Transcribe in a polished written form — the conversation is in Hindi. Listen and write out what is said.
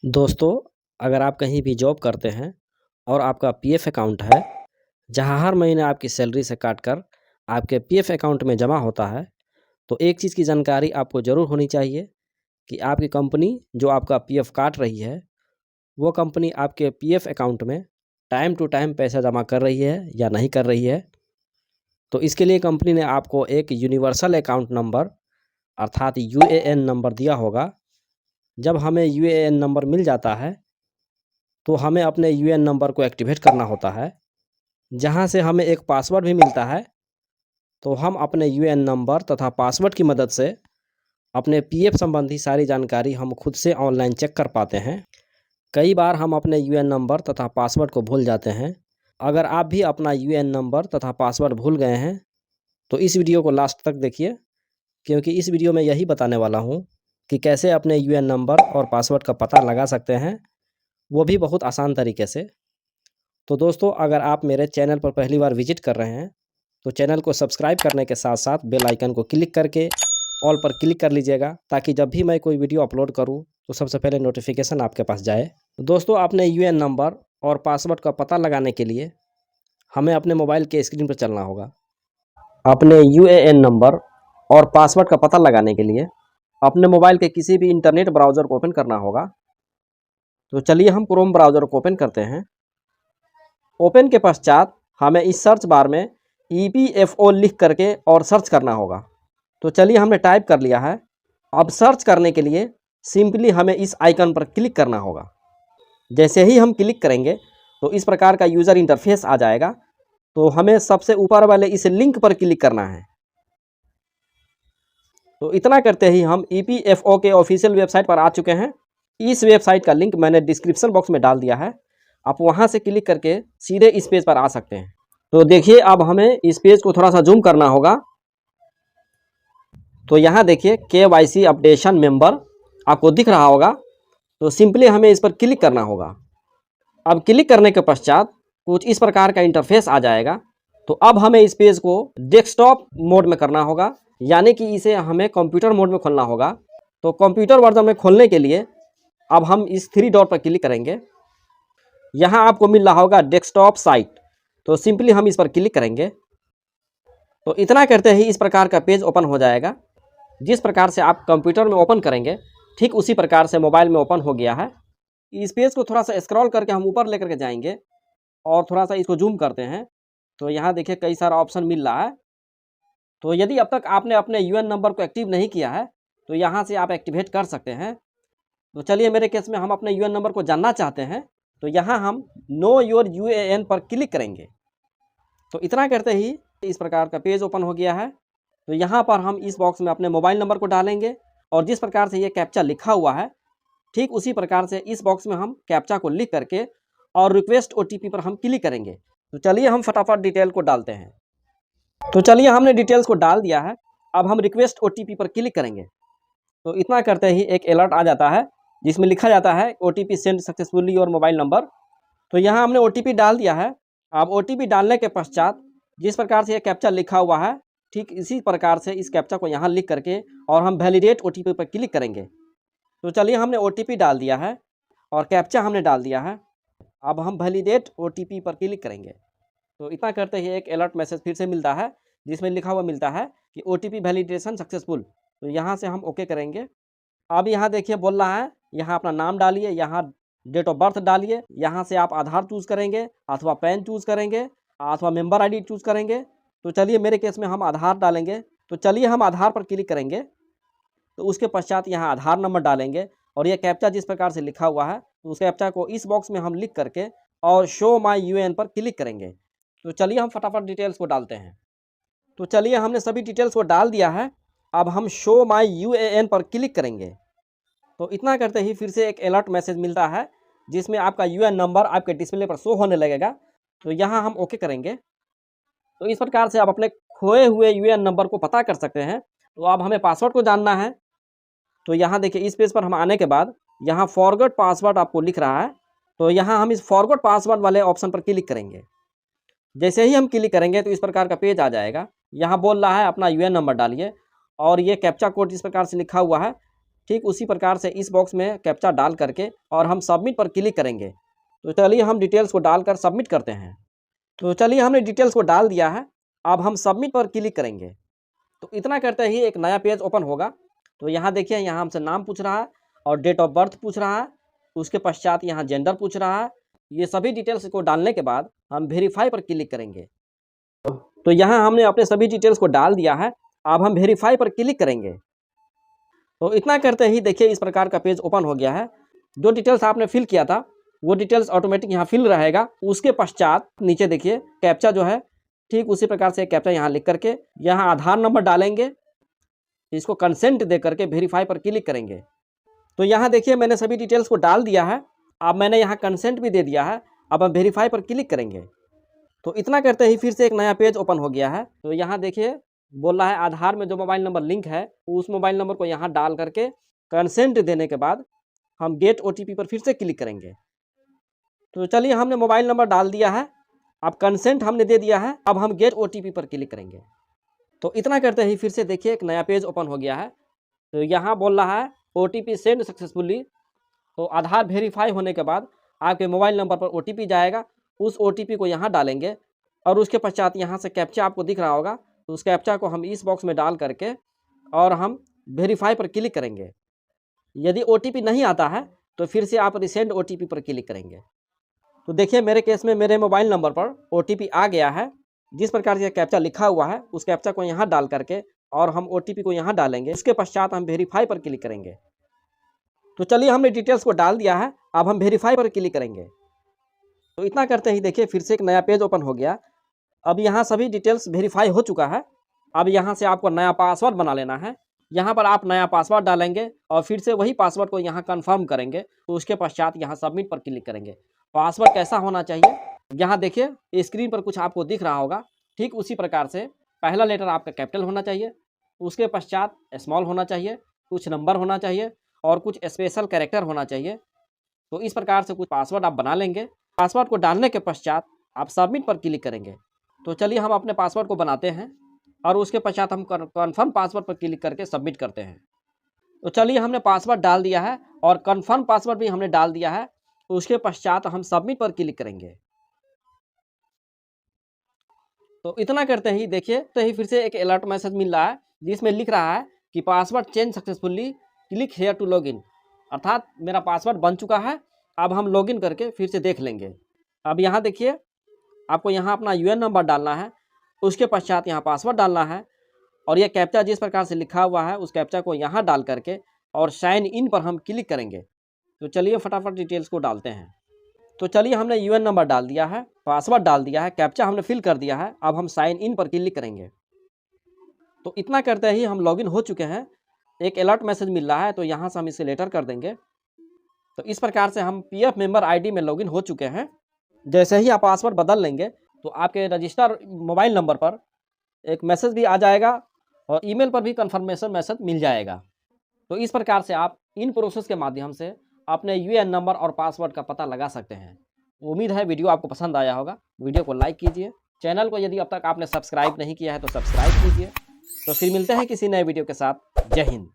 दोस्तों, अगर आप कहीं भी जॉब करते हैं और आपका पीएफ अकाउंट है, जहां हर महीने आपकी सैलरी से काटकर आपके पीएफ अकाउंट में जमा होता है, तो एक चीज़ की जानकारी आपको ज़रूर होनी चाहिए कि आपकी कंपनी जो आपका पीएफ काट रही है, वो कंपनी आपके पीएफ अकाउंट में टाइम टू टाइम पैसा जमा कर रही है या नहीं कर रही है। तो इसके लिए कंपनी ने आपको एक यूनिवर्सल अकाउंट नंबर अर्थात यूएएन नंबर दिया होगा। जब हमें यूएएन नंबर मिल जाता है, तो हमें अपने यूएएन नंबर को एक्टिवेट करना होता है, जहाँ से हमें एक पासवर्ड भी मिलता है। तो हम अपने यूएएन नंबर तथा पासवर्ड की मदद से अपने पीएफ संबंधी सारी जानकारी हम खुद से ऑनलाइन चेक कर पाते हैं। कई बार हम अपने यूएएन नंबर तथा पासवर्ड को भूल जाते हैं। अगर आप भी अपना यूएएन नंबर तथा पासवर्ड भूल गए हैं, तो इस वीडियो को लास्ट तक देखिए, क्योंकि इस वीडियो में यही बताने वाला हूँ कि कैसे अपने यूएएन नंबर और पासवर्ड का पता लगा सकते हैं, वो भी बहुत आसान तरीके से। तो दोस्तों, अगर आप मेरे चैनल पर पहली बार विजिट कर रहे हैं, तो चैनल को सब्सक्राइब करने के साथ साथ बेल आइकन को क्लिक करके ऑल पर क्लिक कर लीजिएगा, ताकि जब भी मैं कोई वीडियो अपलोड करूं, तो सबसे पहले नोटिफिकेशन आपके पास जाए। दोस्तों, अपने यूएएन नंबर और पासवर्ड का पता लगाने के लिए हमें अपने मोबाइल के स्क्रीन पर चलना होगा। अपने यूएएन नंबर और पासवर्ड का पता लगाने के लिए अपने मोबाइल के किसी भी इंटरनेट ब्राउज़र को ओपन करना होगा। तो चलिए हम क्रोम ब्राउज़र को ओपन करते हैं। ओपन के पश्चात हमें इस सर्च बार में EPFO लिख करके और सर्च करना होगा। तो चलिए हमने टाइप कर लिया है। अब सर्च करने के लिए सिंपली हमें इस आइकन पर क्लिक करना होगा। जैसे ही हम क्लिक करेंगे तो इस प्रकार का यूज़र इंटरफेस आ जाएगा। तो हमें सबसे ऊपर वाले इस लिंक पर क्लिक करना है। तो इतना करते ही हम EPFO के ऑफिशियल वेबसाइट पर आ चुके हैं। इस वेबसाइट का लिंक मैंने डिस्क्रिप्शन बॉक्स में डाल दिया है। आप वहां से क्लिक करके सीधे इस पेज पर आ सकते हैं। तो देखिए, अब हमें इस पेज को थोड़ा सा जूम करना होगा। तो यहाँ देखिए KYC अपडेशन मेंबर आपको दिख रहा होगा। तो सिंपली हमें इस पर क्लिक करना होगा। अब क्लिक करने के पश्चात कुछ इस प्रकार का इंटरफेस आ जाएगा। तो अब हमें इस पेज को डेस्कटॉप मोड में करना होगा, यानी कि इसे हमें कंप्यूटर मोड में खोलना होगा। तो कंप्यूटर वर्जन में खोलने के लिए अब हम इस 3 डॉट पर क्लिक करेंगे। यहाँ आपको मिल रहा होगा डेस्कटॉप साइट। तो सिंपली हम इस पर क्लिक करेंगे। तो इतना करते ही इस प्रकार का पेज ओपन हो जाएगा। जिस प्रकार से आप कंप्यूटर में ओपन करेंगे, ठीक उसी प्रकार से मोबाइल में ओपन हो गया है। इस पेज को थोड़ा सा स्क्रॉल करके हम ऊपर लेकर के जाएंगे और थोड़ा सा इसको जूम करते हैं। तो यहाँ देखिए कई सारा ऑप्शन मिल रहा है। तो यदि अब तक आपने अपने यूएन नंबर को एक्टिव नहीं किया है, तो यहाँ से आप एक्टिवेट कर सकते हैं। तो चलिए, मेरे केस में हम अपने यूएन नंबर को जानना चाहते हैं। तो यहाँ हम नो योर यूएएन पर क्लिक करेंगे। तो इतना करते ही इस प्रकार का पेज ओपन हो गया है। तो यहाँ पर हम इस बॉक्स में अपने मोबाइल नंबर को डालेंगे और जिस प्रकार से ये कैप्चा लिखा हुआ है, ठीक उसी प्रकार से इस बॉक्स में हम कैप्चा को लिख करके और रिक्वेस्ट OTP पर हम क्लिक करेंगे। तो चलिए हम फटाफट डिटेल को डालते हैं। तो चलिए, हमने डिटेल्स को डाल दिया है। अब हम रिक्वेस्ट OTP पर क्लिक करेंगे। तो इतना करते ही एक अलर्ट आ जाता है, जिसमें लिखा जाता है OTP send successfully your mobile number. तो यहाँ हमने OTP डाल दिया है। अब OTP डालने के पश्चात जिस प्रकार से ये कैप्चा लिखा हुआ है, ठीक इसी प्रकार से इस कैप्चा को यहाँ लिख करके और हम वैलिडेट OTP पर क्लिक करेंगे। तो चलिए, हमने OTP डाल दिया है और कैप्चा हमने डाल दिया है। अब हम वैलिडेट OTP पर क्लिक करेंगे। तो इतना करते ही एक अलर्ट मैसेज फिर से मिलता है, जिसमें लिखा हुआ मिलता है कि OTP वैलिडेशन सक्सेसफुल। तो यहाँ से हम ओके करेंगे। अब यहाँ देखिए बोल रहा है, यहाँ अपना नाम डालिए, यहाँ डेट ऑफ बर्थ डालिए। यहाँ से आप आधार चूज़ करेंगे अथवा पैन चूज़ करेंगे अथवा मेंबर ID चूज़ करेंगे। तो चलिए, मेरे केस में हम आधार डालेंगे। तो चलिए हम आधार पर क्लिक करेंगे। तो उसके पश्चात यहाँ आधार नंबर डालेंगे और यह कैप्चा जिस प्रकार से लिखा हुआ है, तो उस कैप्चा को इस बॉक्स में हम लिख करके और शो माई यूएन पर क्लिक करेंगे। तो चलिए हम फटाफट डिटेल्स को डालते हैं। तो चलिए, हमने सभी डिटेल्स को डाल दिया है। अब हम शो माई यूएएन पर क्लिक करेंगे। तो इतना करते ही फिर से एक अलर्ट मैसेज मिलता है, जिसमें आपका यूएन नंबर आपके डिस्प्ले पर शो होने लगेगा। तो यहाँ हम ओके करेंगे। तो इस प्रकार से आप अपने खोए हुए यूएन नंबर को पता कर सकते हैं। तो अब हमें पासवर्ड को जानना है। तो यहाँ देखिए, इस पेज पर हम आने के बाद यहाँ फॉरगॉट पासवर्ड आपको लिख रहा है। तो यहाँ हम इस फॉरगॉट पासवर्ड वाले ऑप्शन पर क्लिक करेंगे। जैसे ही हम क्लिक करेंगे तो इस प्रकार का पेज आ जाएगा। यहाँ बोल रहा है अपना यूएन नंबर डालिए और ये कैप्चा कोड इस प्रकार से लिखा हुआ है, ठीक उसी प्रकार से इस बॉक्स में कैप्चा डाल करके और हम सबमिट पर क्लिक करेंगे। तो चलिए हम डिटेल्स को डालकर सबमिट करते हैं। तो चलिए हमने डिटेल्स को डाल दिया है, अब हम सबमिट पर क्लिक करेंगे। तो इतना करते ही एक नया पेज ओपन होगा। तो यहाँ देखिए, यहाँ हमसे नाम पूछ रहा है और डेट ऑफ बर्थ पूछ रहा है, उसके पश्चात यहाँ जेंडर पूछ रहा है। ये सभी डिटेल्स को डालने के बाद हम वेरीफाई पर क्लिक करेंगे। तो यहाँ हमने अपने सभी डिटेल्स को डाल दिया है, अब हम वेरीफाई पर क्लिक करेंगे। तो इतना करते ही देखिए इस प्रकार का पेज ओपन हो गया है। जो डिटेल्स आपने फिल किया था वो डिटेल्स ऑटोमेटिक यहाँ फिल रहेगा। उसके पश्चात नीचे देखिए कैप्चा जो है, ठीक उसी प्रकार से कैप्चा यहाँ लिख करके यहाँ आधार नंबर डालेंगे, इसको कंसेंट दे करके वेरीफाई पर क्लिक करेंगे। तो यहाँ देखिए मैंने सभी डिटेल्स को डाल दिया है, अब मैंने यहाँ कंसेंट भी दे दिया है। अब हम वेरीफाई पर क्लिक करेंगे। तो इतना करते ही फिर से एक नया पेज ओपन हो गया है। तो यहाँ देखिए बोल रहा है आधार में जो मोबाइल नंबर लिंक है उस मोबाइल नंबर को यहाँ डाल करके कंसेंट देने के बाद हम गेट OTP पर फिर से क्लिक करेंगे। तो चलिए हमने मोबाइल नंबर डाल दिया है, अब कंसेंट हमने दे दिया है, अब हम गेट OTP पर क्लिक करेंगे। तो इतना करते ही फिर से देखिए एक नया पेज ओपन हो गया है। तो यहाँ बोल रहा है OTP सेंड सक्सेसफुली। तो आधार वेरीफाई होने के बाद आपके मोबाइल नंबर पर OTP जाएगा, उस OTP को यहाँ डालेंगे और उसके पश्चात यहाँ से कैप्चा आपको दिख रहा होगा। तो उस कैप्चा को हम इस बॉक्स में डाल करके और हम वेरीफाई पर क्लिक करेंगे। यदि OTP नहीं आता है तो फिर से आप रिसेंड OTP पर क्लिक करेंगे। तो देखिए मेरे केस में मेरे मोबाइल नंबर पर OTP आ गया है। जिस प्रकार से कैप्चा लिखा हुआ है उस कैप्चा को यहाँ डाल करके और हम OTP को यहाँ डालेंगे। उसके पश्चात हम वेरीफाई पर क्लिक करेंगे। तो चलिए हमने डिटेल्स को डाल दिया है, अब हम वेरीफाई पर क्लिक करेंगे। तो इतना करते ही देखिए फिर से एक नया पेज ओपन हो गया। अब यहाँ सभी डिटेल्स वेरीफाई हो चुका है। अब यहाँ से आपको नया पासवर्ड बना लेना है। यहाँ पर आप नया पासवर्ड डालेंगे और फिर से वही पासवर्ड को यहाँ कंफर्म करेंगे। तो उसके पश्चात यहाँ सबमिट पर क्लिक करेंगे। पासवर्ड कैसा होना चाहिए, यहाँ देखिए स्क्रीन पर कुछ आपको दिख रहा होगा। ठीक उसी प्रकार से पहला लेटर आपका कैपिटल होना चाहिए, उसके पश्चात स्मॉल होना चाहिए, कुछ नंबर होना चाहिए और कुछ स्पेशल कैरेक्टर होना चाहिए। तो इस प्रकार से कुछ पासवर्ड आप बना लेंगे। पासवर्ड को डालने के पश्चात आप सबमिट पर क्लिक करेंगे। तो चलिए हम अपने पासवर्ड को बनाते हैं और उसके पश्चात हम कन्फर्म पासवर्ड पर क्लिक करके सबमिट करते हैं। तो चलिए हमने पासवर्ड डाल दिया है और कन्फर्म पासवर्ड भी हमने डाल दिया है। उसके पश्चात हम सबमिट पर क्लिक करेंगे। तो इतना करते ही देखिए तो ही फिर से एक अलर्ट मैसेज मिल रहा है जिसमें लिख रहा है कि password change successfully, click here to login. अर्थात मेरा पासवर्ड बन चुका है, अब हम लॉगिन करके फिर से देख लेंगे। अब यहाँ देखिए आपको यहाँ अपना UN नंबर डालना है, उसके पश्चात यहाँ पासवर्ड डालना है और यह कैप्चा जिस प्रकार से लिखा हुआ है उस कैप्चा को यहाँ डाल करके और साइन इन पर हम क्लिक करेंगे। तो चलिए फटाफट डिटेल्स को डालते हैं। तो चलिए हमने UN नंबर डाल दिया है, पासवर्ड डाल दिया है, कैप्चा हमने फिल कर दिया है, अब हम साइन इन पर क्लिक करेंगे। तो इतना करते ही हम लॉगिन हो चुके हैं। एक अलर्ट मैसेज मिल रहा है तो यहाँ से हम इसे लेटर कर देंगे। तो इस प्रकार से हम PF मेंबर ID में लॉगिन हो चुके हैं। जैसे ही आप पासवर्ड बदल लेंगे तो आपके रजिस्टर मोबाइल नंबर पर एक मैसेज भी आ जाएगा और ईमेल पर भी कंफर्मेशन मैसेज मिल जाएगा। तो इस प्रकार से आप इन प्रोसेस के माध्यम से अपने UN नंबर और पासवर्ड का पता लगा सकते हैं। उम्मीद है वीडियो आपको पसंद आया होगा। वीडियो को लाइक कीजिए, चैनल को यदि अब तक आपने सब्सक्राइब नहीं किया है तो सब्सक्राइब कीजिए। तो फिर मिलते हैं किसी नए वीडियो के साथ। जय हिंद।